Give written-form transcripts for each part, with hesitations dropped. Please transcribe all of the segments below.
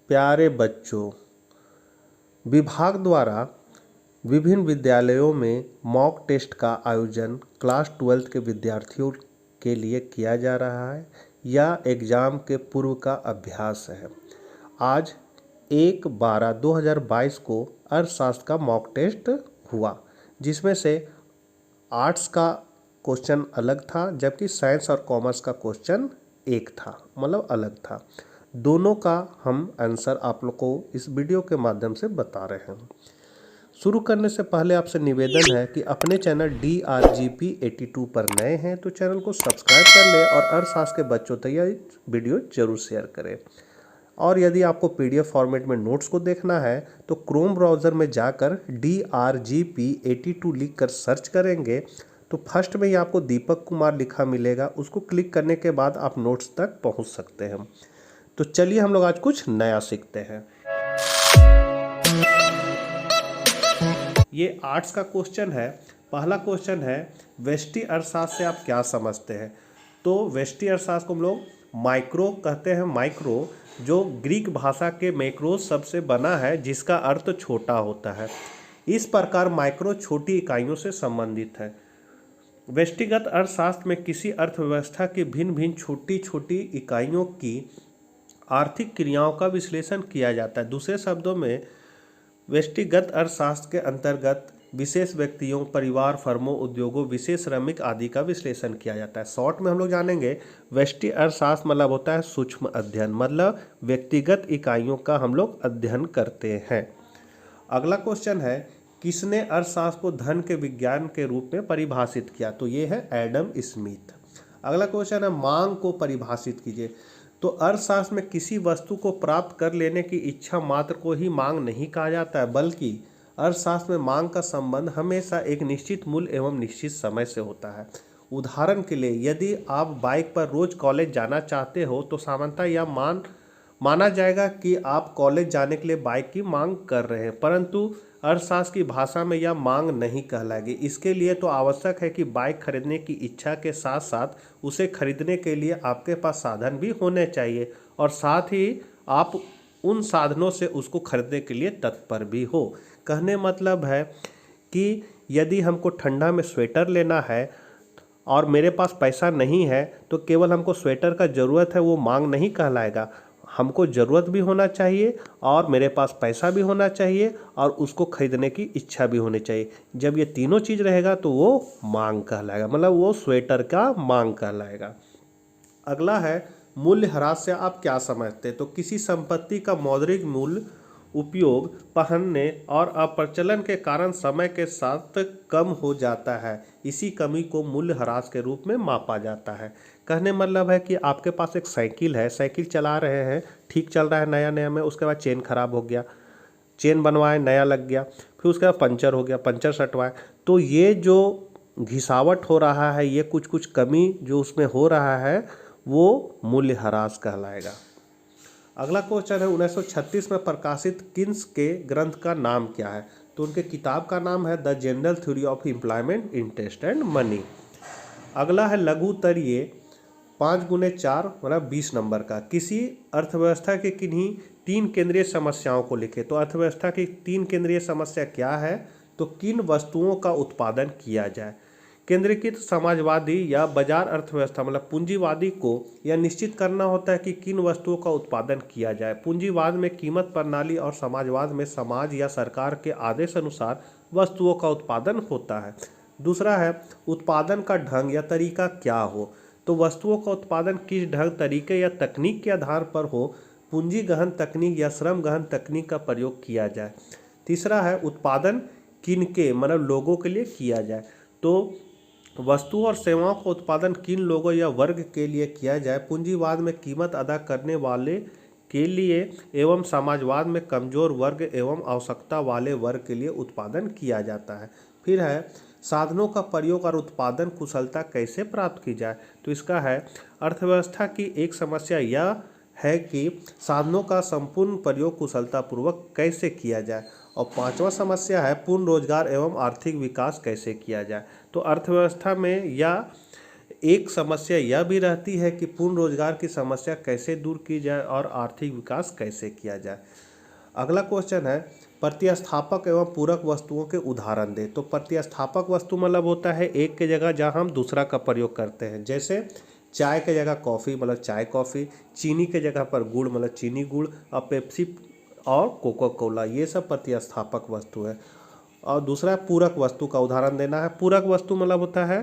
प्यारे बच्चों, विभाग द्वारा विभिन्न विद्यालयों में मॉक टेस्ट का आयोजन क्लास 12 के विद्यार्थियों के लिए किया जा रहा है। यह एग्ज़ाम के पूर्व का अभ्यास है। आज 1/12/2022 को अर्थशास्त्र का मॉक टेस्ट हुआ, जिसमें से आर्ट्स का क्वेश्चन अलग था, जबकि साइंस और कॉमर्स का क्वेश्चन एक था, मतलब अलग था। दोनों का हम आंसर आप लोग को इस वीडियो के माध्यम से बता रहे हैं। शुरू करने से पहले आपसे निवेदन है कि अपने चैनल DRGP 82 पर नए हैं तो चैनल को सब्सक्राइब कर लें और अर्थशास्त्र के बच्चों तक यह वीडियो जरूर शेयर करें। और यदि आपको PDF फॉर्मेट में नोट्स को देखना है तो क्रोम ब्राउज़र में जाकर DRGP 82 लिख कर सर्च करेंगे तो फर्स्ट में ही आपको दीपक कुमार लिखा मिलेगा। उसको क्लिक करने के बाद आप नोट्स तक पहुंच सकते हैं। तो चलिए हम लोग आज कुछ नया सीखते हैं। ये आर्ट्स का क्वेश्चन है। पहला क्वेश्चन है, व्यष्टि अर्थशास्त्र से आप क्या समझते हैं? तो व्यष्टि अर्थशास्त्र को हम लोग माइक्रो कहते हैं। माइक्रो जो ग्रीक भाषा के मैक्रोस शब्द से बना है, जिसका अर्थ छोटा होता है। इस प्रकार माइक्रो छोटी इकाइयों से संबंधित है। व्यष्टिगत अर्थशास्त्र में किसी अर्थव्यवस्था की भिन्न भिन्न छोटी छोटी इकाइयों की आर्थिक क्रियाओं का विश्लेषण किया जाता है। दूसरे शब्दों में व्यष्टिगत अर्थशास्त्र के अंतर्गत विशेष व्यक्तियों, परिवार, फर्मों, उद्योगों, विशेष श्रमिक आदि का विश्लेषण किया जाता है। शॉर्ट में हम लोग जानेंगे, व्यष्टि अर्थशास्त्र मतलब होता है सूक्ष्म अध्ययन, मतलब व्यक्तिगत इकाइयों का हम लोग अध्ययन करते हैं। अगला क्वेश्चन है, किसने अर्थशास्त्र को धन के विज्ञान के रूप में परिभाषित किया? तो ये है एडम स्मिथ। अगला क्वेश्चन है, मांग को परिभाषित कीजिए। तो अर्थशास्त्र में किसी वस्तु को प्राप्त कर लेने की इच्छा मात्र को ही मांग नहीं कहा जाता है, बल्कि अर्थशास्त्र में मांग का संबंध हमेशा एक निश्चित मूल्य एवं निश्चित समय से होता है। उदाहरण के लिए, यदि आप बाइक पर रोज कॉलेज जाना चाहते हो तो सामान्यतः यह माना जाएगा कि आप कॉलेज जाने के लिए बाइक की मांग कर रहे हैं, परंतु अर्थशास्त्र की भाषा में यह मांग नहीं कहलाएगी। इसके लिए तो आवश्यक है कि बाइक खरीदने की इच्छा के साथ साथ उसे खरीदने के लिए आपके पास साधन भी होने चाहिए और साथ ही आप उन साधनों से उसको खरीदने के लिए तत्पर भी हो। कहने मतलब है कि यदि हमको ठंडा में स्वेटर लेना है और मेरे पास पैसा नहीं है तो केवल हमको स्वेटर का ज़रूरत है, वो मांग नहीं कहलाएगा। हमको ज़रूरत भी होना चाहिए और मेरे पास पैसा भी होना चाहिए और उसको खरीदने की इच्छा भी होनी चाहिए। जब ये तीनों चीज़ रहेगा तो वो मांग कहलाएगा, मतलब वो स्वेटर का मांग कहलाएगा। अगला है, मूल्य ह्रास से आप क्या समझते हैं? तो किसी संपत्ति का मौद्रिक मूल्य उपयोग, पहनने और अप्रचलन के कारण समय के साथ कम हो जाता है। इसी कमी को मूल्य ह्रास के रूप में मापा जाता है। कहने मतलब है कि आपके पास एक साइकिल है, साइकिल चला रहे हैं, ठीक चल रहा है नया नया में, उसके बाद चेन खराब हो गया, चेन बनवाए नया लग गया, फिर उसके बाद पंचर हो गया, पंचर सटवाए, तो ये जो घिसावट हो रहा है, ये कुछ कुछ कमी जो उसमें हो रहा है, वो मूल्य ह्रास कहलाएगा। अगला क्वेश्चन है, 1936 में प्रकाशित किन्स के ग्रंथ का नाम क्या है? तो उनके किताब का नाम है the general theory of employment, interest and money. अगला है, लघुत्तरीय 5x4 मतलब 20 नंबर का किसी अर्थव्यवस्था के किन्हीं 3 केंद्रीय समस्याओं को लिखे। तो अर्थव्यवस्था की 3 केंद्रीय समस्या क्या है? तो किन वस्तुओं का उत्पादन किया जाए। केंद्रीकृत समाजवादी या बाजार अर्थव्यवस्था मतलब पूंजीवादी को यह निश्चित करना होता है कि किन वस्तुओं का उत्पादन किया जाए। पूंजीवाद में कीमत प्रणाली और समाजवाद में समाज या सरकार के आदेश अनुसार वस्तुओं का उत्पादन होता है। दूसरा है, उत्पादन का ढंग या तरीका क्या हो। तो वस्तुओं का उत्पादन किस ढंग, तरीके या तकनीक के आधार पर हो, पूंजी गहन तकनीक या श्रम गहन तकनीक का प्रयोग किया जाए। तीसरा है, उत्पादन किनके मतलब लोगों के लिए किया जाए। तो वस्तुओं और सेवाओं का उत्पादन किन लोगों या वर्ग के लिए किया जाए। पूंजीवाद में कीमत अदा करने वाले के लिए एवं समाजवाद में कमजोर वर्ग एवं आवश्यकता वाले वर्ग के लिए उत्पादन किया जाता है। फिर है, साधनों का प्रयोग और उत्पादन कुशलता कैसे प्राप्त की जाए। तो इसका है, अर्थव्यवस्था की एक समस्या यह है कि साधनों का संपूर्ण प्रयोग कुशलतापूर्वक कैसे किया जाए। और 5वां समस्या है, पूर्ण रोजगार एवं आर्थिक विकास कैसे किया जाए। तो अर्थव्यवस्था में या एक समस्या यह भी रहती है कि पूर्ण रोजगार की समस्या कैसे दूर की जाए और आर्थिक विकास कैसे किया जाए। अगला क्वेश्चन है प्रतिस्थापक एवं पूरक वस्तुओं के उदाहरण दें। तो प्रतिस्थापक वस्तु मतलब होता है एक के जगह जहां हम दूसरा का प्रयोग करते हैं, जैसे चाय के जगह कॉफ़ी मतलब चाय कॉफ़ी, चीनी के जगह पर गुड़ मतलब चीनी गुड़, और पेप्सी और कोको कोला, ये सब प्रतिस्थापक वस्तु है। और दूसरा है पूरक वस्तु का उदाहरण देना है। पूरक वस्तु मतलब होता है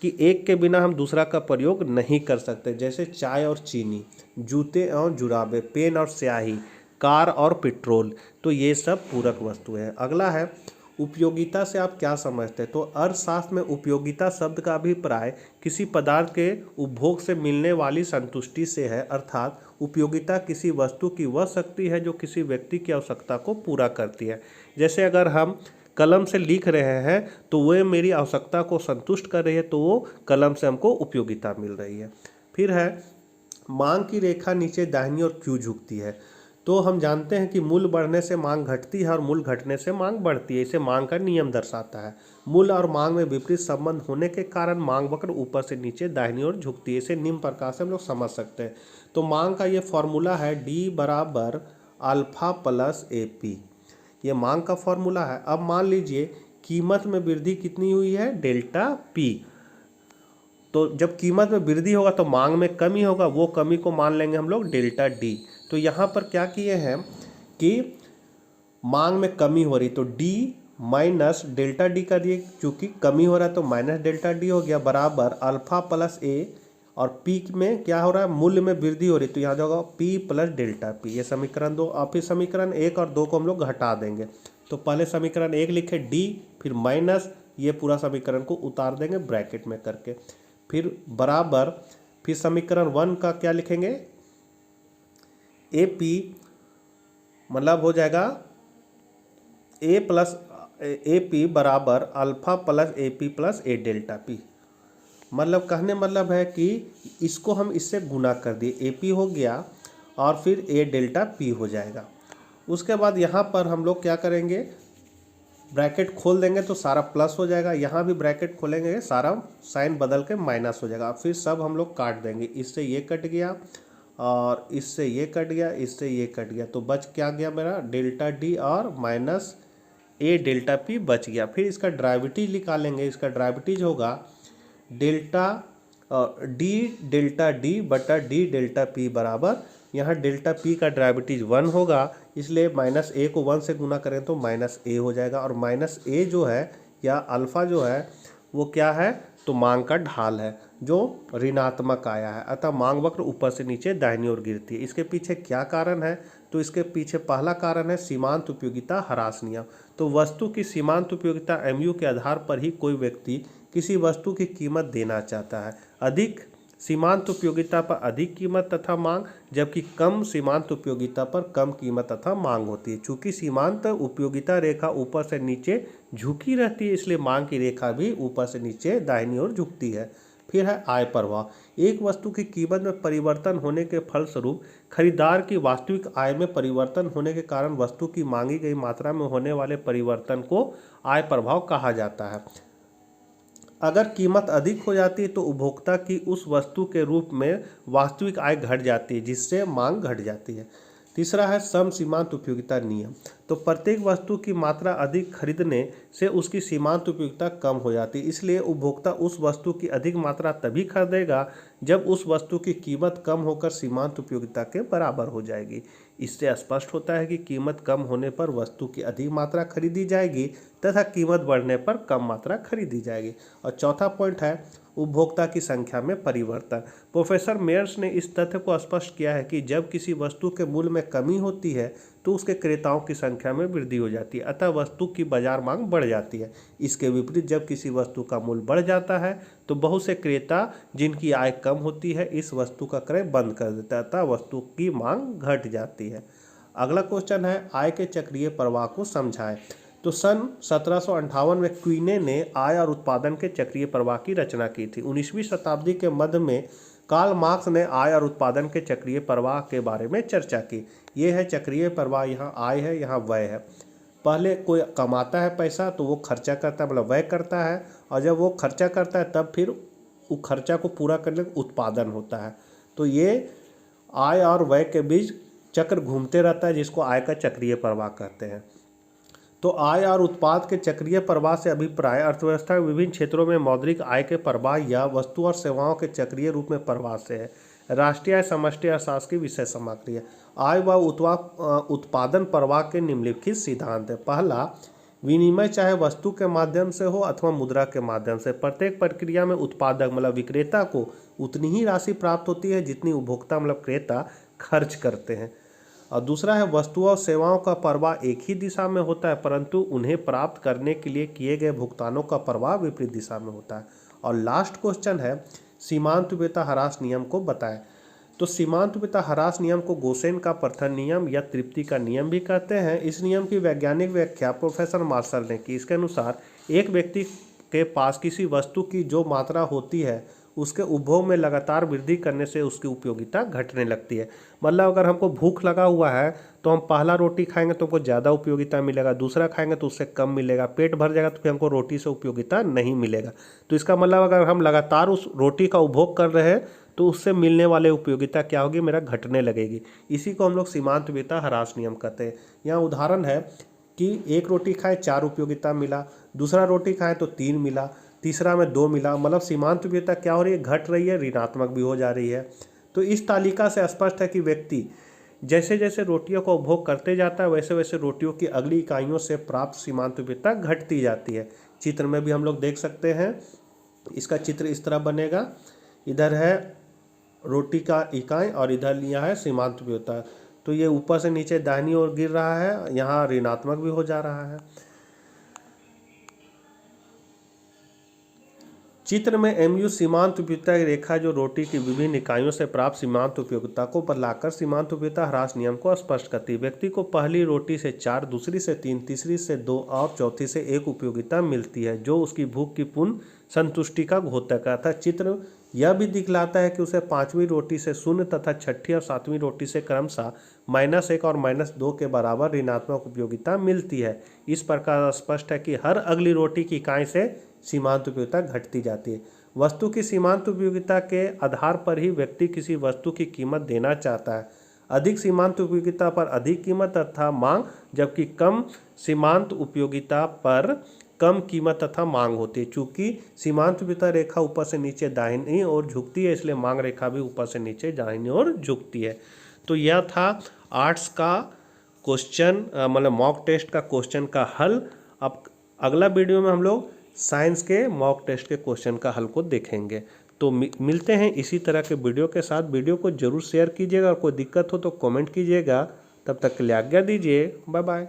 कि एक के बिना हम दूसरा का प्रयोग नहीं कर सकते, जैसे चाय और चीनी, जूते और जुराबे, पेन और स्याही, कार और पेट्रोल। तो ये सब पूरक वस्तु है। अगला है उपयोगिता से आप क्या समझते हैं। तो अर्थशास्त्र में उपयोगिता शब्द का अभिप्राय किसी पदार्थ के उपभोग से मिलने वाली संतुष्टि से है, अर्थात उपयोगिता किसी वस्तु की वह शक्ति है जो किसी व्यक्ति की आवश्यकता को पूरा करती है। जैसे अगर हम कलम से लिख रहे हैं तो वह मेरी आवश्यकता को संतुष्ट कर रही है, तो वो कलम से हमको उपयोगिता मिल रही है। फिर है मांग की रेखा नीचे दाहिनी ओर क्यों झुकती है। तो हम जानते हैं कि मूल्य बढ़ने से मांग घटती है और मूल्य घटने से मांग बढ़ती है। इसे मांग का नियम दर्शाता है। मूल्य और मांग में विपरीत संबंध होने के कारण मांग वक्र ऊपर से नीचे दाहिनी ओर झुकती है। इसे निम्न प्रकार से हम लोग समझ सकते हैं। तो मांग का ये फॉर्मूला है डी बराबर अल्फा प्लस ए पी, ये मांग का फॉर्मूला है। अब मान लीजिए कीमत में वृद्धि कितनी हुई है, डेल्टा पी। तो जब कीमत में वृद्धि होगा तो मांग में कमी होगा, वो कमी को मान लेंगे हम लोग डेल्टा डी। तो यहाँ पर क्या किए हैं कि मांग में कमी हो रही, तो डी माइनस डेल्टा डी कर दिए, चूँकि कमी हो रहा है तो माइनस डेल्टा डी हो गया, बराबर अल्फा प्लस ए, और पी में क्या हो रहा है, मूल्य में वृद्धि हो रही, तो यहाँ जाएगा पी प्लस डेल्टा पी। ये समीकरण 2। और फिर समीकरण 1 और 2 को हम लोग घटा देंगे। तो पहले समीकरण 1 लिखे डी, फिर माइनस ये पूरा समीकरण को उतार देंगे ब्रैकेट में करके, फिर बराबर, फिर समीकरण 1 का क्या लिखेंगे, ए पी, मतलब हो जाएगा ए प्लस ए पी बराबर alpha plus A P plus A delta P. मतलब कहने मतलब है कि इसको हम इससे गुना कर दिए, ए पी हो गया और फिर ए डेल्टा पी हो जाएगा। उसके बाद यहाँ पर हम लोग क्या करेंगे, ब्रैकेट खोल देंगे तो सारा प्लस हो जाएगा, यहाँ भी ब्रैकेट खोलेंगे सारा साइन बदल के माइनस हो जाएगा। फिर सब हम लोग काट देंगे, इससे ये कट गया और इससे ये कट गया, इससे ये कट गया, तो बच क्या गया मेरा, डेल्टा डी और माइनस ए डेल्टा पी बच गया। फिर इसका डेरिवेटिव निकालेंगे, इसका डेरिवेटिव होगा डेल्टा डी डेल्टा डी बटा डी डेल्टा पी बराबर, यहाँ डेल्टा पी का डेरिवेटिव 1 होगा, इसलिए माइनस ए को 1 से गुना करें तो माइनस ए हो जाएगा। और माइनस ए जो है या अल्फ़ा जो है वो क्या है, तो मांग का ढाल है जो ऋणात्मक आया है, अतः मांग वक्र ऊपर से नीचे दाहिनी ओर गिरती है। इसके पीछे क्या कारण है, तो इसके पीछे पहला कारण है सीमांत उपयोगिता ह्रास नियम। तो वस्तु की सीमांत उपयोगिता एमयू के आधार पर ही कोई व्यक्ति किसी वस्तु की कीमत देना चाहता है। अधिक सीमांत उपयोगिता पर अधिक कीमत तथा मांग, जबकि कम सीमांत उपयोगिता पर कम कीमत तथा मांग होती है। चूंकि सीमांत उपयोगिता रेखा ऊपर से नीचे झुकी रहती है, इसलिए मांग की रेखा भी ऊपर से नीचे दाहिनी ओर झुकती है। फिर है आय प्रवाह। एक वस्तु की कीमत में परिवर्तन होने के फलस्वरूप खरीदार की वास्तविक आय में परिवर्तन होने के कारण वस्तु की मांगी गई मात्रा में होने वाले परिवर्तन को आय प्रभाव कहा जाता है। अगर कीमत अधिक हो जाती है तो उपभोक्ता की उस वस्तु के रूप में वास्तविक आय घट जाती है, जिससे मांग घट जाती है। तीसरा है सम सीमांत उपयोगिता नियम। तो प्रत्येक वस्तु की मात्रा अधिक खरीदने से उसकी सीमांत उपयोगिता कम हो जाती है, इसलिए उपभोक्ता उस वस्तु की अधिक मात्रा तभी खरीदेगा जब उस वस्तु की कीमत कम होकर सीमांत उपयोगिता के बराबर हो जाएगी। इससे स्पष्ट होता है कि कीमत कम होने पर वस्तु की अधिक मात्रा खरीदी जाएगी तथा कीमत बढ़ने पर कम मात्रा खरीदी जाएगी। और चौथा पॉइंट है उपभोक्ता की संख्या में परिवर्तन। प्रोफेसर मेयर्स ने इस तथ्य को स्पष्ट किया है कि जब किसी वस्तु के मूल्य में कमी होती है तो उसके क्रेताओं की संख्या में वृद्धि हो जाती है, अतः वस्तु की बाजार मांग बढ़ जाती है। इसके विपरीत जब किसी वस्तु का मूल्य बढ़ जाता है तो बहुत से क्रेता जिनकी आय कम होती है इस वस्तु का क्रय बंद कर देता है, अतः वस्तु की मांग घट जाती है। अगला क्वेश्चन है आय के चक्रीय प्रवाह को समझाएं। तो सन 1758 में क्वीने ने आय और उत्पादन के चक्रीय प्रवाह की रचना की थी। 19वीं शताब्दी के मध्य में कार्ल मार्क्स ने आय और उत्पादन के चक्रीय प्रवाह के बारे में चर्चा की। ये है चक्रीय प्रवाह, यहाँ आय है, यहाँ व्यय है। पहले कोई कमाता है पैसा तो वो खर्चा करता है, मतलब व्यय करता है, और जब वो खर्चा करता है तब फिर खर्चा को पूरा करने का उत्पादन होता है। तो ये आय और व्यय के बीच चक्र घूमते रहता है, जिसको आय का चक्रीय प्रवाह कहते हैं। तो आय और उत्पाद के चक्रीय प्रवाह से अभिप्राय अर्थव्यवस्था के विभिन्न क्षेत्रों में मौद्रिक आय के प्रवाह या वस्तु और सेवाओं के चक्रीय रूप में प्रवाह से है। राष्ट्रीय आय समष्टि अर्थशास्त्र की विषय सामग्री है। आय व उत्पादन प्रवाह के निम्नलिखित सिद्धांत है। पहला, विनिमय चाहे वस्तु के माध्यम से हो अथवा मुद्रा के माध्यम से, प्रत्येक प्रक्रिया में उत्पादक मतलब विक्रेता को उतनी ही राशि प्राप्त होती है जितनी उपभोक्ता मतलब क्रेता खर्च करते हैं। और दूसरा है, वस्तुओं और सेवाओं का प्रवाह एक ही दिशा में होता है, परंतु उन्हें प्राप्त करने के लिए किए गए भुगतानों का प्रवाह विपरीत दिशा में होता है। और लास्ट क्वेश्चन है, सीमांतुपीता ह्रास नियम को बताएं। तो सीमांतुपीता ह्रास नियम को गोसेन का प्रथम नियम या तृप्ति का नियम भी कहते हैं। इस नियम की वैज्ञानिक व्याख्या प्रोफेसर मार्शल ने की। इसके अनुसार एक व्यक्ति के पास किसी वस्तु की जो मात्रा होती है उसके उपभोग में लगातार वृद्धि करने से उसकी उपयोगिता घटने लगती है। मतलब अगर हमको भूख लगा हुआ है तो हम पहला रोटी खाएंगे तो हमको ज़्यादा उपयोगिता मिलेगा, दूसरा खाएंगे तो उससे कम मिलेगा, पेट भर जाएगा तो फिर हमको रोटी से उपयोगिता नहीं मिलेगा। तो इसका मतलब अगर हम लगातार उस रोटी का उपभोग कर रहे हैं तो उससे मिलने वाले उपयोगिता क्या होगी, मेरा घटने लगेगी। इसी को हम लोग सीमांतुपीता ह्रास नियम कहते हैं। यहाँ उदाहरण है कि एक रोटी खाए 4 उपयोगिता मिला, दूसरा रोटी खाए तो 3 मिला, तीसरा में 2 मिला। मतलब सीमांतुपीता क्या हो रही है, घट रही है, ऋणात्मक भी हो जा रही है। तो इस तालिका से स्पष्ट है कि व्यक्ति जैसे जैसे रोटियों का उपभोग करते जाता है वैसे वैसे रोटियों की अगली इकाइयों से प्राप्त सीमांतुपीता घटती जाती है। चित्र में भी हम लोग देख सकते हैं। इसका चित्र इस तरह बनेगा, इधर है रोटी का इकाई और इधर लिया है सीमांतुपीता। तो ये ऊपर से नीचे दाहिनी ओर गिर रहा है, यहाँ ऋणात्मक भी हो जा रहा है। चित्र में एमयू सीमांत उपयोगिता की रेखा जो रोटी की विभिन्न इकाइयों से प्राप्त सीमांत उपयोगिता को बदलाकर सीमांत उपयोगिता ह्रास नियम को स्पष्ट करती है। व्यक्ति को पहली रोटी से 4, दूसरी से 3, तीसरी से 2 और चौथी से 1 उपयोगिता मिलती है, जो उसकी भूख की पूर्ण संतुष्टि का घोतक है। चित्र यह भी दिखलाता है कि उसे 5वीं रोटी से 0 तथा 6ठी और 7वीं रोटी से क्रमशः -1 और -2 के बराबर ऋणात्मक उपयोगिता मिलती है। इस प्रकार स्पष्ट है कि हर अगली रोटी की इकाई से सीमांत उपयोगिता घटती जाती है। वस्तु की सीमांत उपयोगिता के आधार पर ही व्यक्ति किसी वस्तु की कीमत देना चाहता है। अधिक सीमांत उपयोगिता पर अधिक कीमत तथा मांग, जबकि कम सीमांत उपयोगिता पर कम कीमत तथा मांग होती है। चूंकि सीमांत उपयोगिता रेखा ऊपर से नीचे दाहिनी ओर झुकती है, इसलिए मांग रेखा भी ऊपर से नीचे दाहिनी ओर झुकती है। तो यह था आर्ट्स का क्वेश्चन मतलब मॉक टेस्ट का क्वेश्चन का हल। अब अगला वीडियो में हम लोग साइंस के मॉक टेस्ट के क्वेश्चन का हल को देखेंगे। तो मिलते हैं इसी तरह के वीडियो के साथ। वीडियो को जरूर शेयर कीजिएगा और कोई दिक्कत हो तो कमेंट कीजिएगा। तब तक के लिए आज्ञा दीजिए, बाय बाय।